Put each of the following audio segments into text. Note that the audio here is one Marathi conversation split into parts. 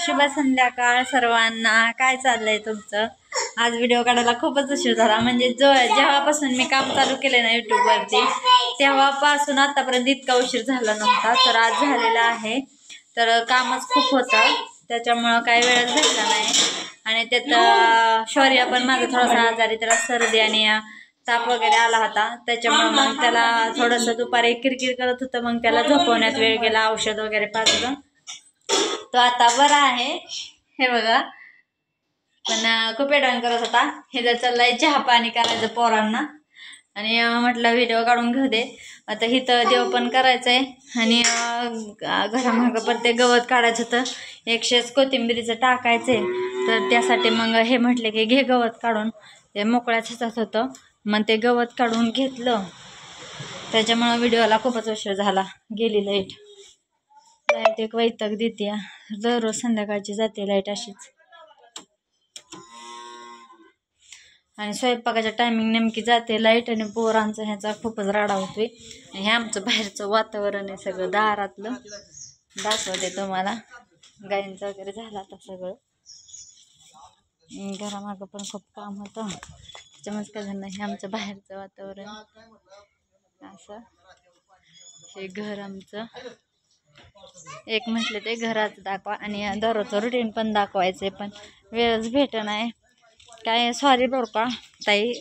शुभ संध्याकाळ सर्वांना. काय चाललंय तुमचं? आज व्हिडिओ काढायला खूपच उशीर झाला. म्हणजे जेव्हापासून मी काम चालू केले ना यूट्यूबवरती तेव्हापासून आतापर्यंत इतका उशीर झाला नव्हता. तर आज झालेला आहे. तर कामच खूप होतं त्याच्यामुळं काही वेळच भेटला नाही. आणि त्यात शौर्य पण माझं थोडासा आजारी, त्याला सर्दी आणि ताप वगैरे आला होता. त्याच्यामुळे मग त्याला थोडंसं दुपारी किरकिर करत होतं. मग त्याला झोपवण्यात वेळ गेला, औषध वगैरे पाजलं. तो आता बरा आहे हे बघा. पण खूप एडवान करत होता. हे जर चाललाय चहा पाणी करायचं पोरांना. आणि म्हटलं व्हिडिओ काढून घेऊ दे. आता इथं देव पण करायचंय आणि घरामागं पण ते गवत काढायचं होतं. 100 कोथिंबीरीचं टाकायचंय. तर त्यासाठी मग हे म्हटले की घे गवत काढून. ते मोकळ्याच ह्याच्यात होतं. मग ते गवत काढून घेतलं. त्याच्यामुळं व्हिडिओला खूपच उशीर झाला. गेली लाईट. लाईट एक वैताग देते. दररोज संध्याकाळची जाते लाईट अशीच. आणि स्वयंपाकाच्या टायमिंग नेमकी जाते लाईट. आणि पोरांचा ह्याचा खूपच राडा होतोय. हे आमचं बाहेरचं वातावरण आहे सगळं दारातलं. दाखवते तुम्हाला. गाईंचं वगैरे झालं आता सगळं. घरामागं पण खूप काम होतं. त्याच्यामुळेच काय झालं. हे आमचं बाहेरचं वातावरण असं. हे घर आमचं. एक म्हटलं ते घराचं दाखवा आणि दररोजचं रुटीन पण दाखवायचं पण वेळच भेट नाही. काय सॉरी बरं का ताई,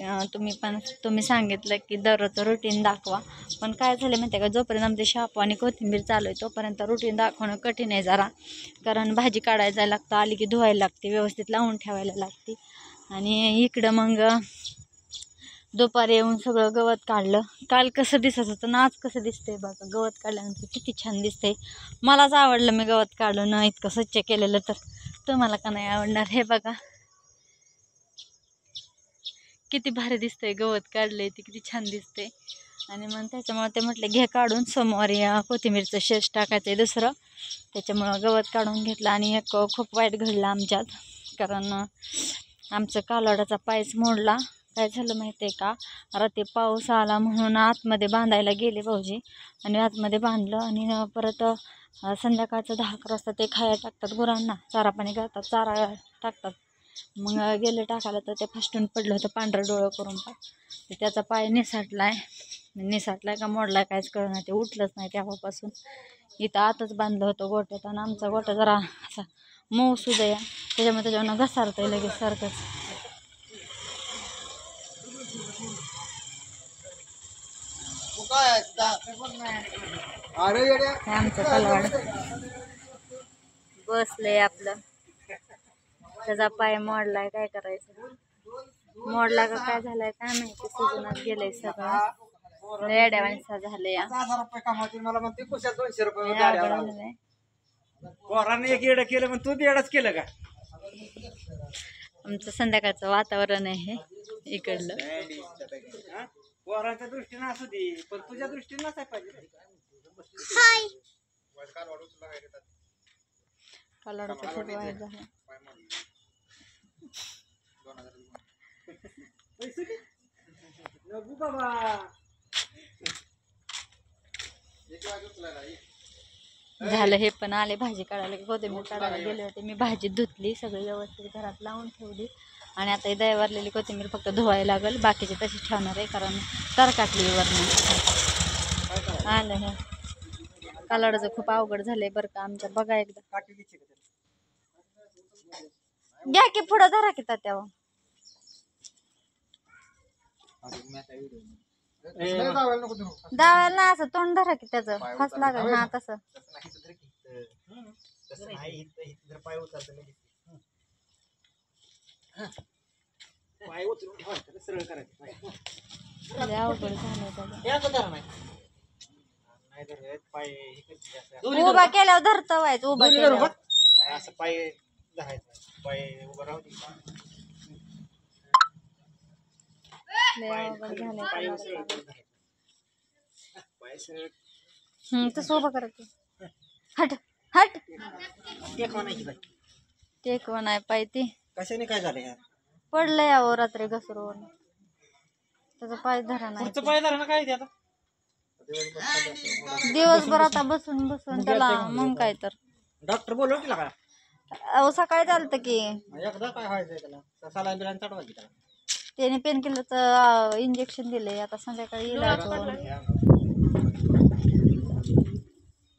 तुम्ही सांगितलं की दररोजचं रुटीन दाखवा. पण काय झालं माहिती आहे का, जोपर्यंत आमचे शापू आणि कोथिंबीर चालू आहे तोपर्यंत रुटीन दाखवणं कठीण आहे जरा. कारण भाजी काढायला जायला लागतं, आली की धुवायला लागते, व्यवस्थित लावून ठेवायला लागते. आणि इकडं मग दुपारी येऊन सगळं गवत काढलं. काल कसं दिसत होतं ना आज कसं दिसतंय बघा. गवत काढल्यानंतर किती छान दिसतंय. मलाच आवडलं मी गवत काढलं ना इतकं स्वच्छ केलेलं. तर तुम्हाला का नाही आवडणार? हे बघा किती भारी दिसतंय. गवत काढलंय ते किती छान दिसतंय. आणि मग त्याच्यामुळे ते म्हटलं घे काढून. सोमवारी कोथिंबीरचं शेष टाकायचं दुसरं. त्याच्यामुळं गवत काढून घेतलं. आणि एक खूप वाईट घडलं आमच्यात. कारण आमचं कालवडाचा पायच मोडला. काय झालं माहिती आहे का, रात्री पाऊस आला म्हणून आतमध्ये बांधायला गेले भाऊजी. आणि आतमध्ये बांधलं. आणि परत संध्याकाळचं 10-11 वाजता ते खायला टाकतात गुरांना. चारा पाणी करतात, चारा टाकतात. मग गेले टाकायला तर ते फस्टून पडलं होतं पांढरं डोळं करून. तर त्याचा पाय निसाटलाय का मोडलाय काहीच कळलं नाही. ते उठलंच नाही तेव्हापासून. इथं आतच बांधलं होतं गोट्यात. आणि आमचा गोटा जरा असा मऊ सुद्धा त्याच्यामुळे त्याच्यावर घसारतंय लगेच सारखंच. आमचं कलवाड बसलंय आपलं. त्याचा पाय मोडलाय, काय करायचं. मोडला का काय झालाय काय माहिती. सुजूनच गेलंय सगळं. रेड्यावांसा झालंय. एक येडं केलं पण तू बी येडच केलं का? आमचं संध्याकाळचं वातावरण आहे इकडलं. पोरांच्या दृष्टीनं असू दे पण तुझ्या दृष्टीनं नसाय पाहिजे. कलरचं खूप वाईट झालं. झालं. हे पण आले भाजी काढायला. कोथिंबीर काढायला गेले होते मी. भाजी धुतली सगळी व्यवस्थित घरात लावून ठेवली. आणि आता ही दयावरलेली कोथिंबीर फक्त धुवायला लागेल. बाकीची तशी ठेवणार आहे कारण तरकाटली वरनं आलं. हे कालवडाचं खूप अवघड झालंय बरं का आमच्या. बघा एकदा घ्या की पुढं धरा की त्यावर. दावायला ना असं तोंड धरा की त्याचं फास लागेल. हा तसं अवघड झालं. उभा केल्यावर धरतं व्हायचं. उभा केल्यावर असं पाय धरायचं. पाय उभं राहू दे. तसं उभं करायचं. हट हट. टेकवा नाही पाहिजे. कशाने काय झालं यार? पडलंय यावं रात्री घसरून. त्याचा पाय धरा नाही. पाय धरा काय ते आता दिवसभर आता बसून त्याला मग काय तर डॉक्टर बोलव की लागा. अहो सकाळी चालतं की एकदा काय व्हायचंय त्याला सलाईन बिलाईन चढवायची त्याला. त्याने पेन किलरचं इंजेक्शन दिले आता संध्याकाळी इलाज होऊन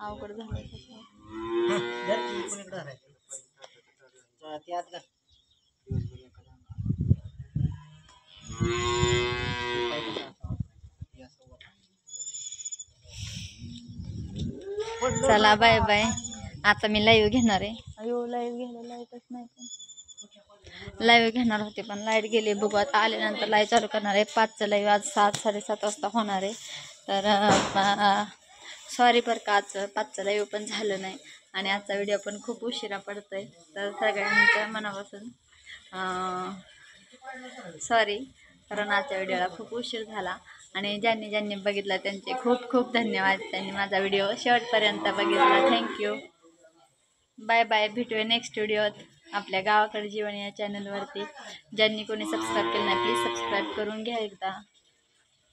अवघड झालं कोणीकडे राहायचं ते आत घाल. चला बाय बाय आता मी लाईव्ह घेणार आहे अयो लाईव्ह घ्यायला लाईटच नाही पण लाईव्ह घेणार होते पण लाईट गेली बघू आता आल्यानंतर लाईव्ह चालू करणार आहे 5चं लाईव्ह आज 7-7:30 वाजता होणार आहे तर सॉरी बरं का आज 5चं लाईव्ह पण झालं नाही आणि आजचा व्हिडिओ पण खूप उशिरा पडतोय तर सगळ्यांच्या मनापासून सॉरी कारण आजच्या व्हिडिओला खूप उशीर झाला आणि ज्यांनी बघितला त्यांचे खूप खूप धन्यवाद त्यांनी माझा व्हिडिओ शेवटपर्यंत बघितला थँक्यू बाय बाय भेटूया नेक्स्ट व्हिडिओत आपल्या गावाकडे जीवन या चॅनलवरती ज्यांनी कोणी सबस्क्राईब केलं नाही प्लीज सबस्क्राईब करून घ्या एकदा